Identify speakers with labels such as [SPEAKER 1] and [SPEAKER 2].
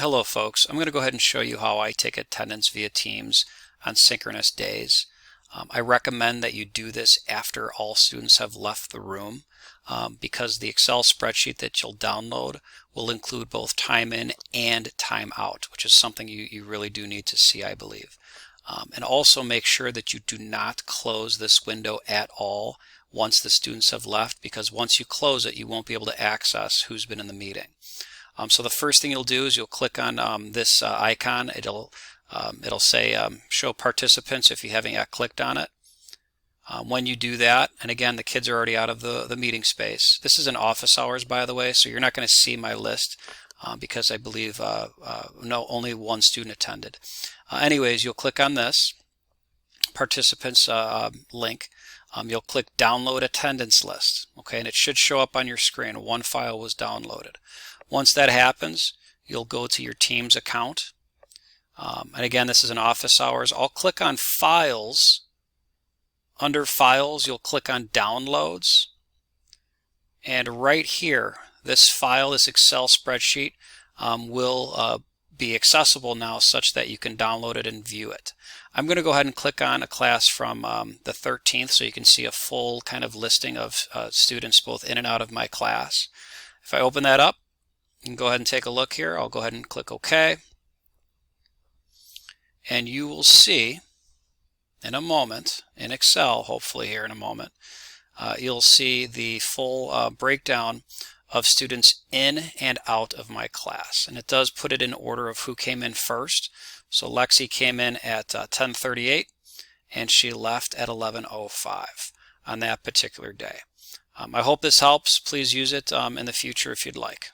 [SPEAKER 1] Hello folks, I'm going to go ahead and show you how I take attendance via Teams on synchronous days. I recommend that you do this after all students have left the room because the Excel spreadsheet that you'll download will include both time in and time out, which is something you really do need to see, I believe. And also make sure that you do not close this window at all once the students have left, because once you close it, you won't be able to access who's been in the meeting. So the first thing you'll do is you'll click on this icon. It'll say show participants if you haven't yet clicked on it. When you do that, and again the kids are already out of the meeting space. This is in office hours, by the way, so you're not going to see my list because I believe no, only one student attended. Anyways, you'll click on this participants link. You'll click download attendance list, okay, and it should show up on your screen. One file was downloaded. Once that happens, you'll go to your Teams account. And again, this is in office hours. I'll click on Files. Under Files, you'll click on Downloads. And right here, this file, this Excel spreadsheet, will be accessible now such that you can download it and view it. I'm going to go ahead and click on a class from the 13th so you can see a full kind of listing of students both in and out of my class. If I open that up, you can go ahead and take a look here. I'll go ahead and click OK. And you will see in a moment, in Excel, hopefully here in a moment, you'll see the full breakdown of students in and out of my class. And it does put it in order of who came in first. So Lexi came in at 10:38 and she left at 11:05 on that particular day. I hope this helps. Please use it in the future if you'd like.